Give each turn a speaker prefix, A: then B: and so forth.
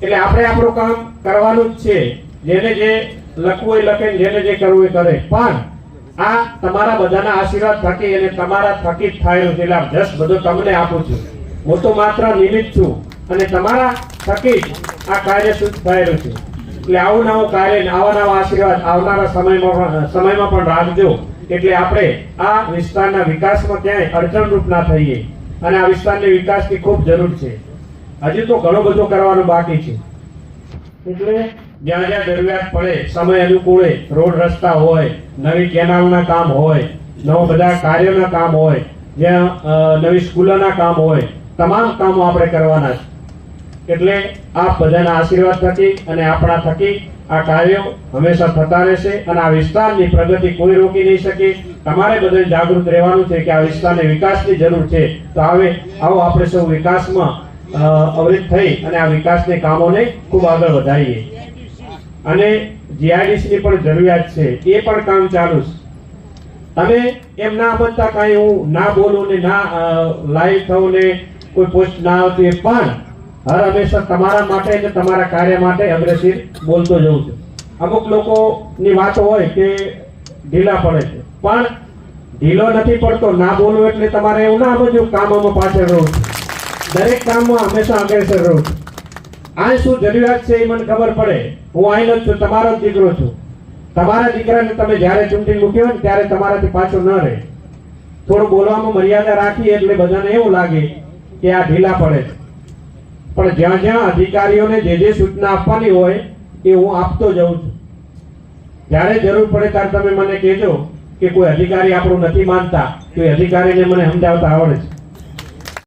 A: એટલે આપણે આપણું કામ કરવાનું જ છે, જેને જે લખવું હોય લખે, જેને જે કરવું એ કરે, પણ આ તમારા બધાના આશીર્વાદ થકી અને તમારા થકી જ થાય છે, એટલે જસ બધું તમને આપું છું. હું તો માત્ર નિમિત્ત છું અને તમારા થકી જ આ કાર્ય શુદ્ધ થયેલું છે. એટલે આવું નવું કાર્ય, આવા નવા આશીર્વાદ આવનારા સમયમાં પણ રાખજો, એટલે આપણે આ વિસ્તારના વિકાસમાં ક્યાંય અડચણરૂપ ના થઈએ. અને આ વિસ્તારની વિકાસની ખૂબ જરૂર છે. હજી તો ઘણું બધું કરવાનું બાકી છે. એટલે જ્યાં જ્યાં જરૂરિયાત પડે, સમય અનુકૂળે રોડ રસ્તા હોય, નવી કેનાલના કામ હોય, નવા બધા કાર્યોના કામ હોય, જ્યાં નવી સ્કૂલોના કામ હોય, તમામ કામો આપણે કરવાના છે. એટલે આપ બધાના આશીર્વાદ થકી અને આપણા થકી આ કાર્યો હંમેશા થતા રહેશે અને આ વિસ્તારની પ્રગતિ કોઈ રોકી નહીં શકે. તમારે બધાને જાગૃત રહેવાનું છે કે આ વિસ્તારને વિકાસની જરૂર છે. તો આવો આપણે સૌ વિકાસમાં અવરિત થઈ અને આ વિકાસના કામોને ખૂબ આગળ વધારીએ. અને જીઆઈડીસી ની પણ જરૂરિયાત છે, એ પણ કામ ચાલુ છે. તમે એમ ના બનતા કાંઈ હું ના બોલું ને ના લાઈવ થવું ને કોઈ પોસ્ટ ના આવતી, પણ હર હંમેશા તમારા માટે અને તમારા કાર્ય માટે અગ્રેસર બોલતો જઉં છું. અમુક લોકોની વાતો હોય કે ઢીલા પડે છે, પણ ઢીલો નથી પડતો. ના બોલવું એટલે તમારે એવું ના સમજવું કામોમાં પાછળ રહું છું. દરેક કામમાં હંમેશા અગ્રેસર રહું છું. આ શું જરૂરિયાત છે એ મને ખબર પડે. હું આઈનો જ છું, તમારો જ દીકરો છું. તમારા દીકરાને તમે જ્યારે ચૂંટણી મૂક્યો ને ત્યારે તમારાથી પાછો ન રહે. થોડું બોલવામાં મર્યાદા રાખીએ એટલે બધાને એવું લાગે કે આ ઢીલા પડે છે. પણ જ્યાં જ્યાં અધિકારીઓને જે સૂચના આપવાની હોય એ હું આપતો જઉં છું. જ્યારે જરૂર પડે ત્યારે તમે મને કહેજો કે કોઈ અધિકારી આપણું નથી માનતા, તો એ અધિકારીને મને સમજાવતા આવડે છે.